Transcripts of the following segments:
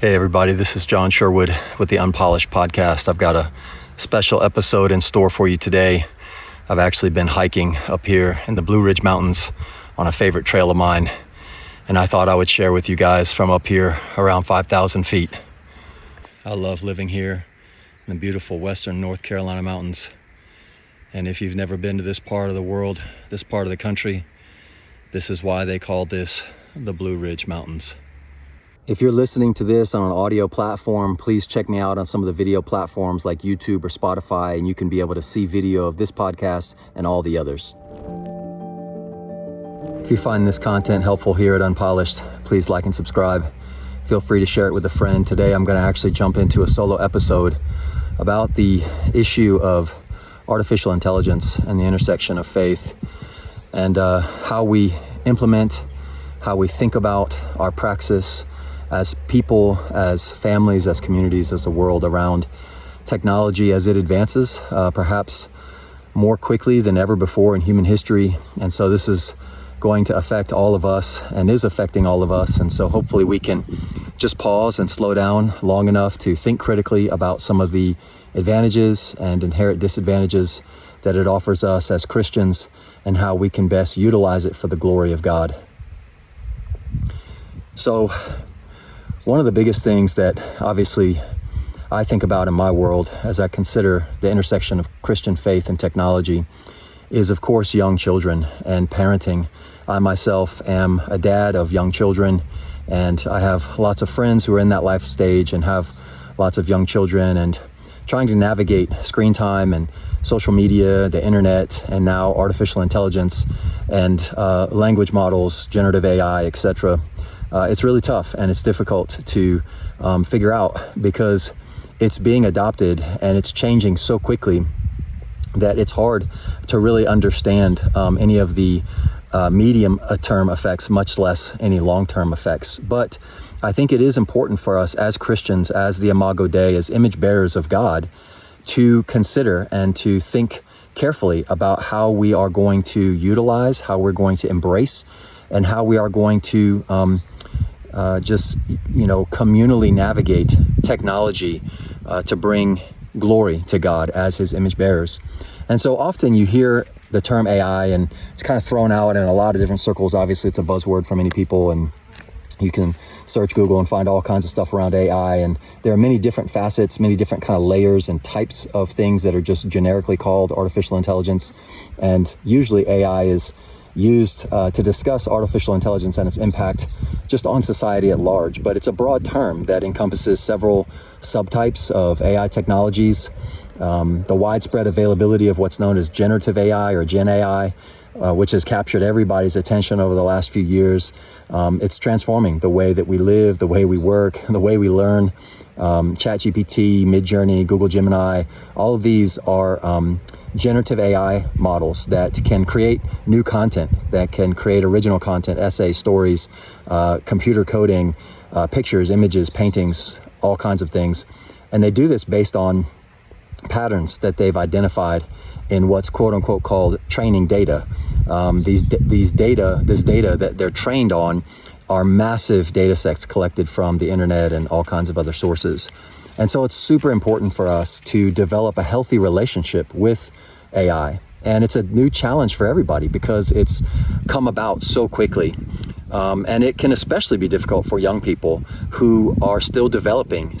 Hey everybody, this is John Sherwood with the Unpolished Podcast. I've got a special episode in store for you today. I've actually been hiking up here in the Blue Ridge Mountains on a favorite trail of mine, and I thought I would share with you guys from up here around 5,000 feet. I love living here in the beautiful western North Carolina mountains, and if you've never been to this part of the world, this part of the country, this is why they call this the Blue Ridge Mountains. If you're listening to this on an audio platform, please check me out on some of the video platforms like YouTube or Spotify, and you can be able to see video of this podcast and all the others. If you find this content helpful here at Unpolished, please like and subscribe. Feel free to share it with a friend. Today I'm going to actually jump into a solo episode about the issue of artificial intelligence and the intersection of faith and how we implement, how we think about our praxis as people, as families, as communities, as the world around technology as it advances, perhaps more quickly than ever before in human history. And so this is going to affect all of us and is affecting all of us. And so hopefully we can just pause and slow down long enough to think critically about some of the advantages and inherent disadvantages that it offers us as Christians and how we can best utilize it for the glory of God. So one of the biggest things that obviously I think about in my world as I consider the intersection of Christian faith and technology is, of course, young children and parenting. I myself am a dad of young children, and I have lots of friends who are in that life stage and have lots of young children, and trying to navigate screen time and social media, the internet, and now artificial intelligence and language models, generative AI, etc. It's really tough and it's difficult to figure out because it's being adopted and it's changing so quickly that it's hard to really understand any of the medium-term effects, much less any long-term effects. But I think it is important for us as Christians, as the Imago Dei, as image bearers of God, to consider and to think carefully about how we are going to utilize, how we're going to embrace, and how we are going to communally navigate technology to bring glory to God as his image bearers. And so often you hear the term AI and it's kind of thrown out in a lot of different circles. Obviously it's a buzzword for many people, and you can search Google and find all kinds of stuff around AI, and there are many different facets, many different kind of layers and types of things that are just generically called artificial intelligence. And usually AI is used to discuss artificial intelligence and its impact just on society at large. But it's a broad term that encompasses several subtypes of AI technologies. The widespread availability of what's known as generative AI or Gen AI, which has captured everybody's attention over the last few years. It's transforming the way that we live, the way we work, the way we learn. ChatGPT, Midjourney, Google Gemini, all of these are generative AI models that can create new content, that can create original content, essays, stories, computer coding, pictures, images, paintings, all kinds of things. And they do this based on patterns that they've identified in what's quote unquote called training data. This data that they're trained on are massive data sets collected from the internet and all kinds of other sources. And so it's super important for us to develop a healthy relationship with AI. And it's a new challenge for everybody because it's come about so quickly. And it can especially be difficult for young people who are still developing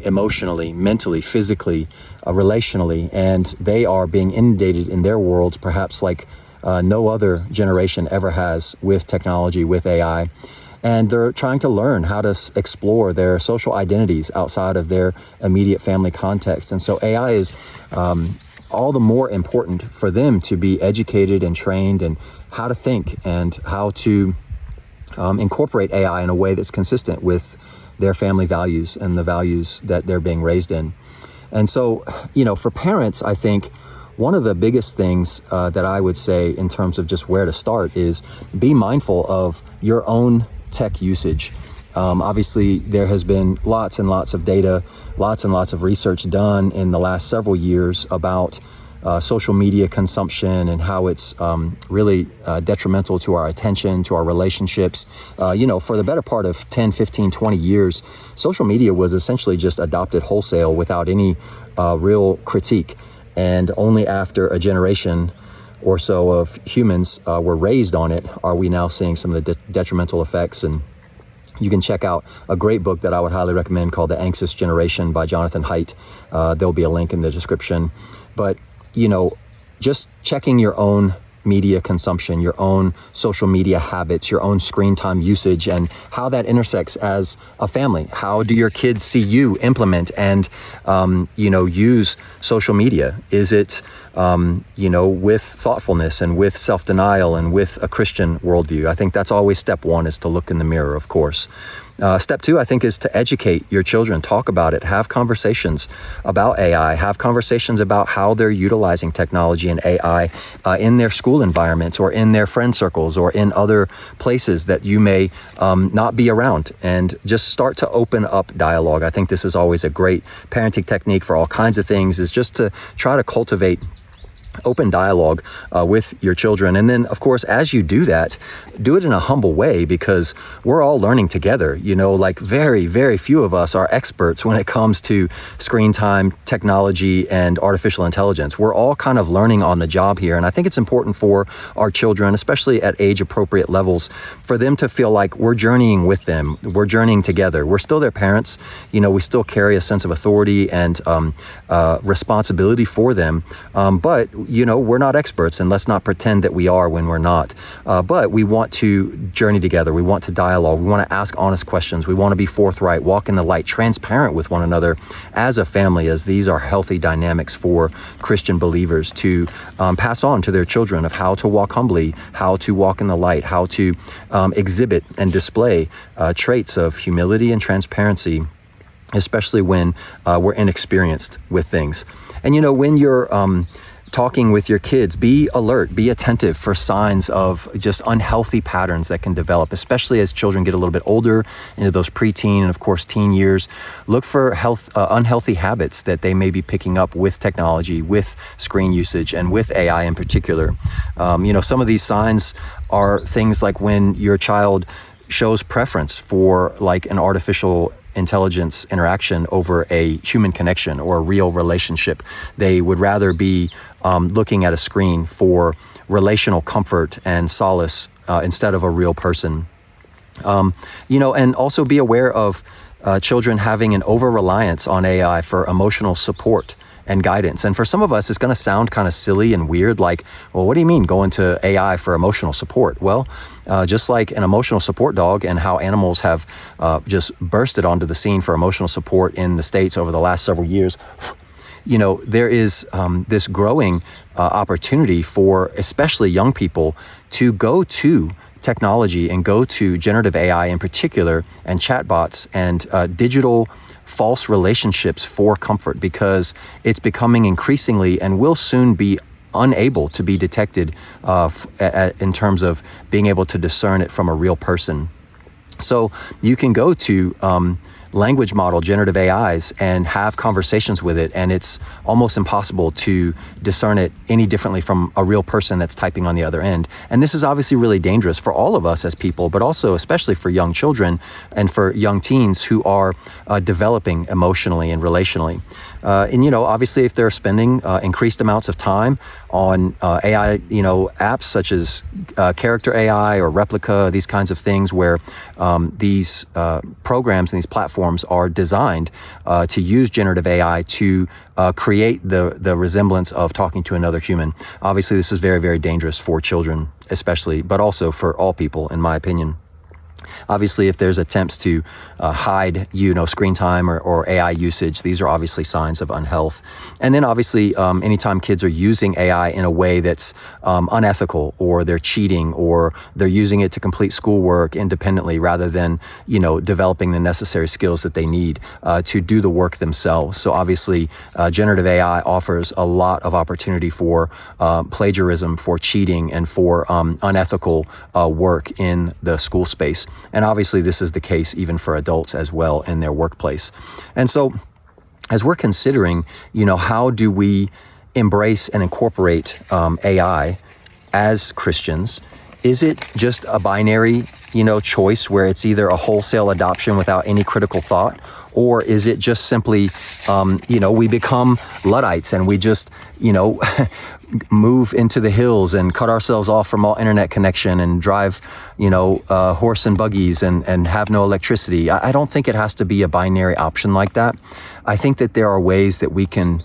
emotionally, mentally, physically, relationally, and they are being inundated in their worlds, perhaps like no other generation ever has with technology, with AI. And they're trying to learn how to explore their social identities outside of their immediate family context. And so AI is all the more important for them to be educated and trained in how to think and how to incorporate AI in a way that's consistent with their family values and the values that they're being raised in. And so, for parents, I think one of the biggest things that I would say in terms of just where to start is be mindful of your own tech usage. Obviously, there has been lots and lots of data, lots and lots of research done in the last several years about social media consumption and how it's really detrimental to our attention, to our relationships. For the better part of 10, 15, 20 years, social media was essentially just adopted wholesale without any real critique. And only after a generation or so of humans were raised on it are we now seeing some of the detrimental effects. And you can check out a great book that I would highly recommend called The Anxious Generation by Jonathan Haidt. There'll be a link in the description. But, just checking your own media consumption, your own social media habits, your own screen time usage, and how that intersects as a family. How do your kids see you implement and, use social media? Is it, with thoughtfulness and with self-denial and with a Christian worldview? I think that's always step one, is to look in the mirror, of course. Step two, I think, is to educate your children, talk about it, have conversations about AI, have conversations about how they're utilizing technology and AI in their school environments or in their friend circles or in other places that you may not be around, and just start to open up dialogue. I think this is always a great parenting technique for all kinds of things, is just to try to cultivate open dialogue with your children. And then, of course, as you do that, do it in a humble way, because we're all learning together. Very, very few of us are experts when it comes to screen time, technology, and artificial intelligence. We're all kind of learning on the job here. And I think it's important for our children, especially at age-appropriate levels, for them to feel like we're journeying with them. We're journeying together. We're still their parents. We still carry a sense of authority and responsibility for them. But we're not experts, and let's not pretend that we are when we're not. But we want to journey together. We want to dialogue. We want to ask honest questions. We want to be forthright, walk in the light, transparent with one another as a family, as these are healthy dynamics for Christian believers to pass on to their children, of how to walk humbly, how to walk in the light, how to exhibit and display traits of humility and transparency, especially when we're inexperienced with things. And when you're talking with your kids, be alert, be attentive for signs of just unhealthy patterns that can develop, especially as children get a little bit older, into those preteen and, of course, teen years. Look for unhealthy habits that they may be picking up with technology, with screen usage, and with AI in particular. Some of these signs are things like when your child shows preference for an artificial intelligence interaction over a human connection or a real relationship. They would rather be looking at a screen for relational comfort and solace instead of a real person. And also be aware of children having an over-reliance on AI for emotional support and guidance. And for some of us, it's going to sound kind of silly and weird, like, well, what do you mean going to AI for emotional support? Well, just like an emotional support dog, and how animals have just bursted onto the scene for emotional support in the States over the last several years, there is this growing opportunity for especially young people to go to technology and go to generative AI in particular, and chatbots and digital false relationships for comfort, because it's becoming increasingly and will soon be unable to be detected in terms of being able to discern it from a real person. So you can go to language model generative AIs and have conversations with it, and it's almost impossible to discern it any differently from a real person that's typing on the other end. And this is obviously really dangerous for all of us as people, but also especially for young children and for young teens who are developing emotionally and relationally. Obviously, if they're spending increased amounts of time on AI, apps such as Character AI or Replica, these kinds of things where these programs and these platforms are designed to use generative AI to create the resemblance of talking to another human. Obviously, this is very, very dangerous for children, especially, but also for all people, in my opinion. Obviously, if there's attempts to hide, screen time or AI usage, these are obviously signs of unhealth. And then obviously, anytime kids are using AI in a way that's unethical, or they're cheating, or they're using it to complete schoolwork independently rather than, developing the necessary skills that they need to do the work themselves. So obviously, generative AI offers a lot of opportunity for plagiarism, for cheating, and for unethical work in the school space. And obviously, this is the case even for adults as well in their workplace. And so, as we're considering, how do we embrace and incorporate AI as Christians, is it just a binary, choice where it's either a wholesale adoption without any critical thought, or is it just simply, we become Luddites and we just, move into the hills and cut ourselves off from all internet connection and drive, horse and buggies and have no electricity? I don't think it has to be a binary option like that. I think that there are ways that we can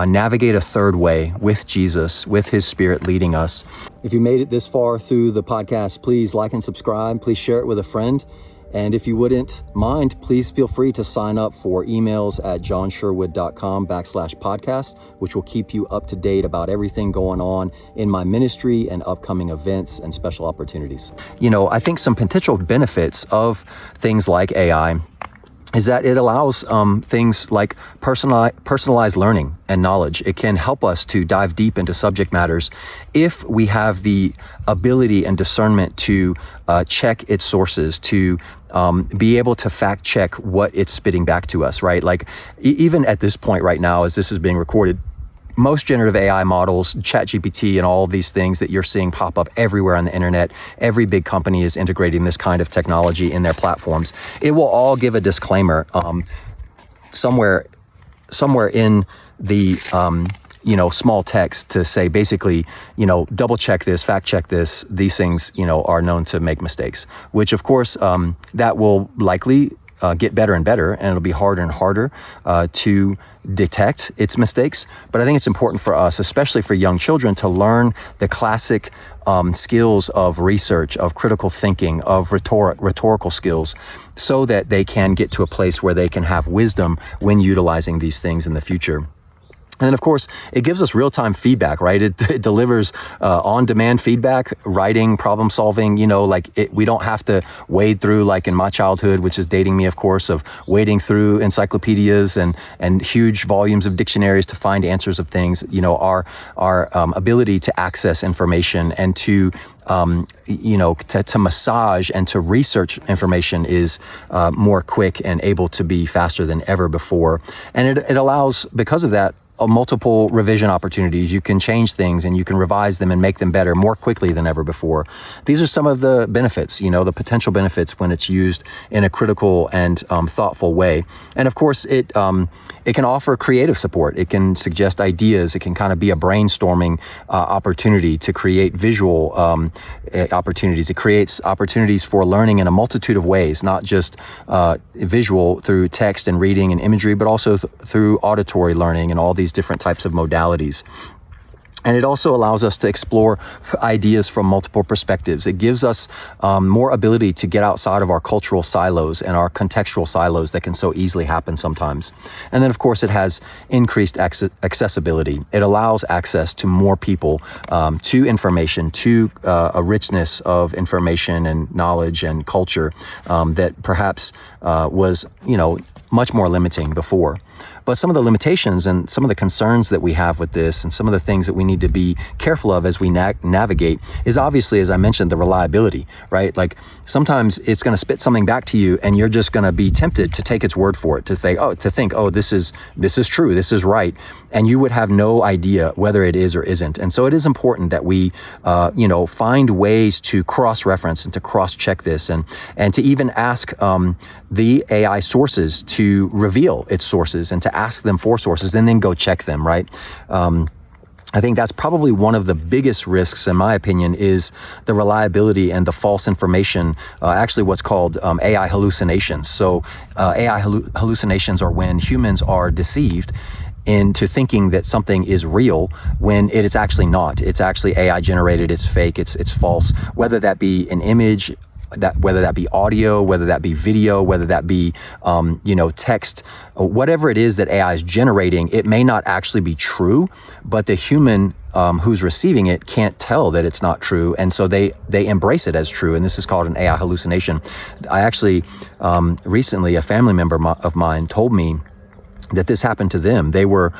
navigate a third way with Jesus, with his Spirit leading us. If you made it this far through the podcast, please like and subscribe. Please share it with a friend. And if you wouldn't mind, please feel free to sign up for emails at johnsherwood.com/podcast, which will keep you up to date about everything going on in my ministry and upcoming events and special opportunities. I think some potential benefits of things like AI is that it allows things like personalized learning and knowledge. It can help us to dive deep into subject matters if we have the ability and discernment to check its sources, to be able to fact check what it's spitting back to us, right? Like even at this point right now, as this is being recorded, most generative AI models, ChatGPT and all of these things that you're seeing pop up everywhere on the internet, every big company is integrating this kind of technology in their platforms. It will all give a disclaimer somewhere in the small text to say basically, double check this, fact check this. These things, are known to make mistakes, which of course that will likely get better and better, and it'll be harder and harder to detect its mistakes. But I think it's important for us, especially for young children, to learn the classic skills of research, of critical thinking, of rhetorical skills, so that they can get to a place where they can have wisdom when utilizing these things in the future. And then, of course, it gives us real-time feedback, right? It delivers on-demand feedback, writing, problem solving, we don't have to wade through, like in my childhood, which is dating me, of course, of wading through encyclopedias and huge volumes of dictionaries to find answers of things. Our ability to access information and to massage and to research information is more quick and able to be faster than ever before. And it allows, because of that, multiple revision opportunities. You can change things and you can revise them and make them better more quickly than ever before. These are some of the benefits, the potential benefits when it's used in a critical and thoughtful way. And of course, it can offer creative support. It can suggest ideas. It can kind of be a brainstorming opportunity to create visual opportunities. It creates opportunities for learning in a multitude of ways, not just visual through text and reading and imagery, but also through auditory learning and all these different types of modalities. And it also allows us to explore ideas from multiple perspectives. It gives us more ability to get outside of our cultural silos and our contextual silos that can so easily happen sometimes. And then, of course, it has increased accessibility. It allows access to more people, to information, to a richness of information and knowledge and culture that perhaps was, much more limiting before. But some of the limitations and some of the concerns that we have with this and some of the things that we need to be careful of as we navigate is obviously, as I mentioned, the reliability, right? Like sometimes it's going to spit something back to you and you're just going to be tempted to take its word for it, to think, this is true, this is right. And you would have no idea whether it is or isn't. And so it is important that we, find ways to cross-reference and to cross-check this and to even ask the AI sources to reveal its sources and to ask them for sources and then go check them, right? I think that's probably one of the biggest risks, in my opinion, is the reliability and the false information, actually what's called AI hallucinations. So AI hallucinations are when humans are deceived into thinking that something is real when it is actually not. It's actually AI generated, it's fake, it's false, whether that be an image, whether that be audio, whether that be video, whether that be text, whatever it is that AI is generating, it may not actually be true, but the human who's receiving it can't tell that it's not true, and so they embrace it as true, and this is called an AI hallucination. I actually recently, a family member of mine told me that this happened to them. They were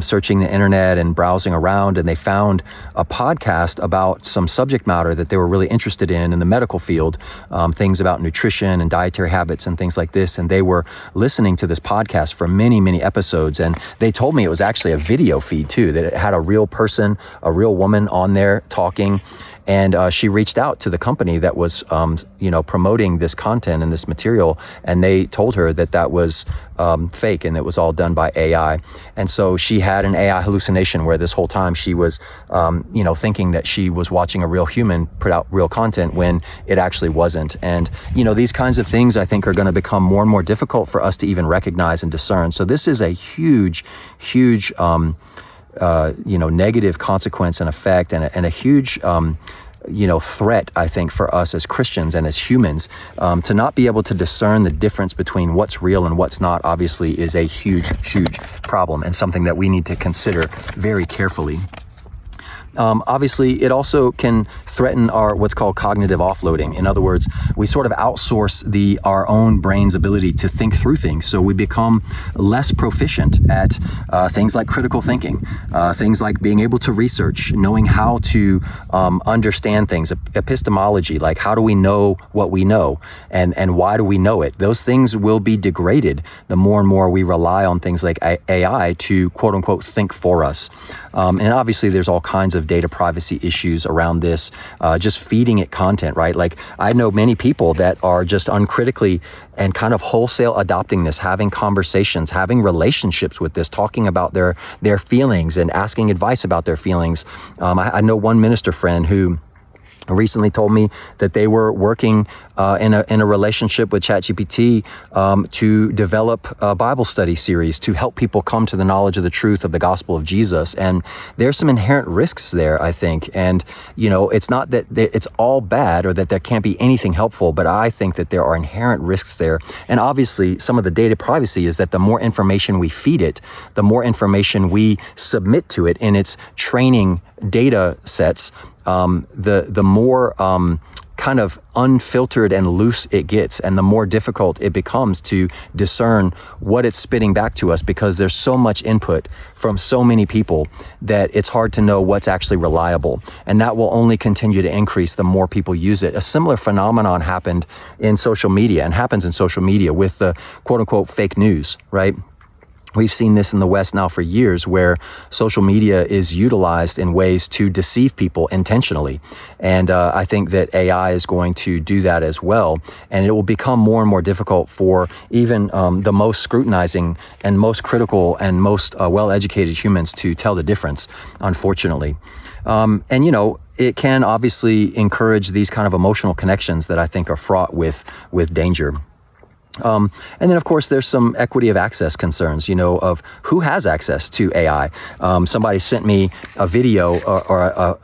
searching the internet and browsing around, and they found a podcast about some subject matter that they were really interested in the medical field, things about nutrition and dietary habits and things like this. And they were listening to this podcast for many, many episodes. And they told me it was actually a video feed too, that it had a real person, a real woman on there talking. And she reached out to the company that was, promoting this content and this material, and they told her that that was fake and it was all done by AI. And so she had an AI hallucination where this whole time she was, thinking that she was watching a real human put out real content when it actually wasn't. And, these kinds of things I think are going to become more and more difficult for us to even recognize and discern. So this is a huge, huge negative consequence and effect, and a huge, threat, I think, for us as Christians and as humans, to not be able to discern the difference between what's real and what's not, obviously, is a huge, huge problem, and something that we need to consider very carefully. Obviously, it also can threaten our what's called cognitive offloading. In other words, we sort of outsource our own brain's ability to think through things. So we become less proficient at things like critical thinking, things like being able to research, knowing how to understand things, epistemology, like how do we know what we know, and why do we know it? Those things will be degraded the more and more we rely on things like AI to quote unquote think for us. And obviously, there's all kinds of data privacy issues around this, just feeding it content, right? Like, I know many people that are just uncritically and kind of wholesale adopting this, having conversations, having relationships with this, talking about their feelings and asking advice about their feelings. I know one minister friend who recently told me that they were working in a relationship with ChatGPT to develop a Bible study series to help people come to the knowledge of the truth of the gospel of Jesus. And there's some inherent risks there, I think. And, it's not that it's all bad or that there can't be anything helpful, but I think that there are inherent risks there. And obviously, some of the data privacy is that the more information we feed it, the more information we submit to it in its training data sets, the more kind of unfiltered and loose it gets, and the more difficult it becomes to discern what it's spitting back to us, because there's so much input from so many people that it's hard to know what's actually reliable. And that will only continue to increase the more people use it. A similar phenomenon happened in social media and happens in social media with the quote unquote fake news, right? We've seen this in the West now for years, where social media is utilized in ways to deceive people intentionally. And I think that AI is going to do that as well. And it will become more and more difficult for even the most scrutinizing and most critical and most well-educated humans to tell the difference, unfortunately. It can obviously encourage these kind of emotional connections that I think are fraught with danger. And then, of course, there's some equity of access concerns, of who has access to AI. Somebody sent me a video or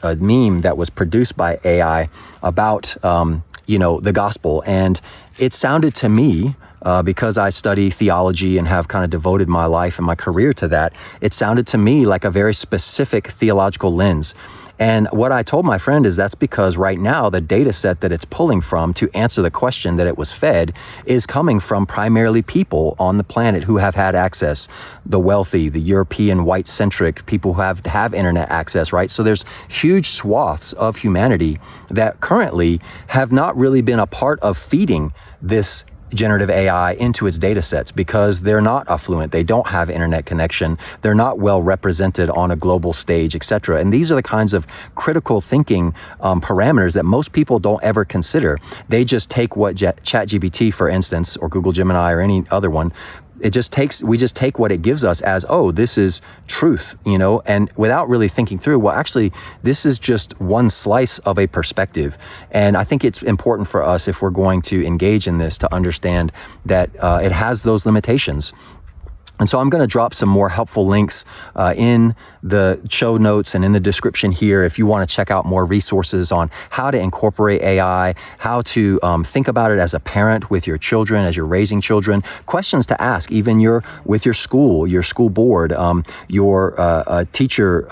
a meme that was produced by AI about, the gospel. And it sounded to me, because I study theology and have kind of devoted my life and my career to that, it sounded to me like a very specific theological lens. And what I told my friend is that's because right now the data set that it's pulling from to answer the question that it was fed is coming from primarily people on the planet who have had access, the wealthy, the European white-centric people who have internet access, right? So there's huge swaths of humanity that currently have not really been a part of feeding this generative AI into its data sets, because they're not affluent, they don't have internet connection, they're not well represented on a global stage, etc. And these are the kinds of critical thinking parameters that most people don't ever consider. They just take what ChatGPT, for instance, or Google Gemini or any other one, we just take what it gives us as, oh, this is truth, and without really thinking through, well, actually, this is just one slice of a perspective. And I think it's important for us, if we're going to engage in this, to understand that it has those limitations. And so I'm going to drop some more helpful links in the show notes and in the description here if you want to check out more resources on how to incorporate AI, how to think about it as a parent with your children, as you're raising children, questions to ask even with your school board, your teacher,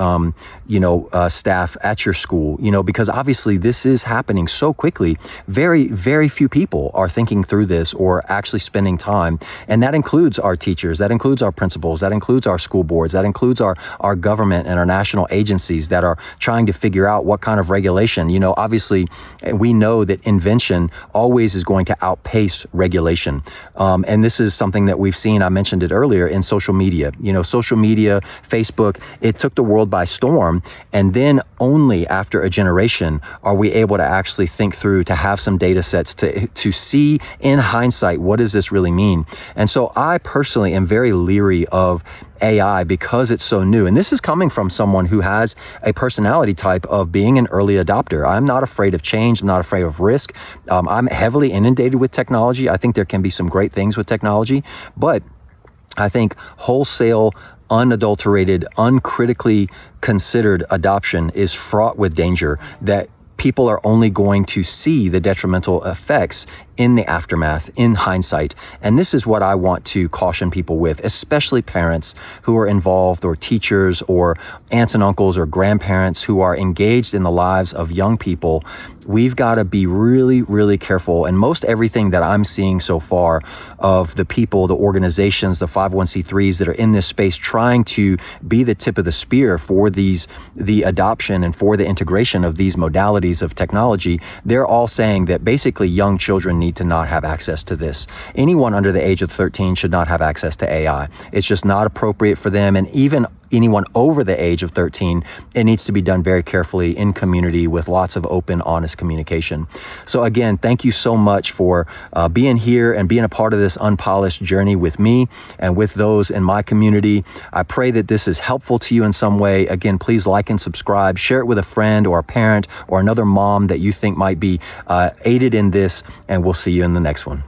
staff at your school, because obviously this is happening so quickly. Very, very few people are thinking through this or actually spending time. And that includes our teachers, that includes includes our principals, that includes our school boards, that includes our government and our national agencies that are trying to figure out what kind of regulation. Obviously, we know that invention always is going to outpace regulation. And this is something that we've seen, I mentioned it earlier, in social media. Social media, Facebook, it took the world by storm. And then only after a generation are we able to actually think through, to have some data sets to see in hindsight, what does this really mean? And so I personally am very leery of AI because it's so new. And this is coming from someone who has a personality type of being an early adopter. I'm not afraid of change. I'm not afraid of risk. I'm heavily inundated with technology. I think there can be some great things with technology, but I think wholesale, unadulterated, uncritically considered adoption is fraught with danger, that people are only going to see the detrimental effects in the aftermath, in hindsight. And this is what I want to caution people with, especially parents who are involved, or teachers, or aunts and uncles, or grandparents who are engaged in the lives of young people. We've got to be really, really careful. And most everything that I'm seeing so far of the people, the organizations, the 501c3s that are in this space trying to be the tip of the spear for the adoption and for the integration of these modalities of technology, they're all saying that basically young children need to not have access to this. Anyone under the age of 13 should not have access to AI. It's just not appropriate for them. And even anyone over the age of 13, it needs to be done very carefully in community with lots of open, honest communication. So again, thank you so much for being here and being a part of this unpolished journey with me and with those in my community. I pray that this is helpful to you in some way. Again, please like and subscribe, share it with a friend or a parent or another mom that you think might be aided in this, and we'll see you in the next one.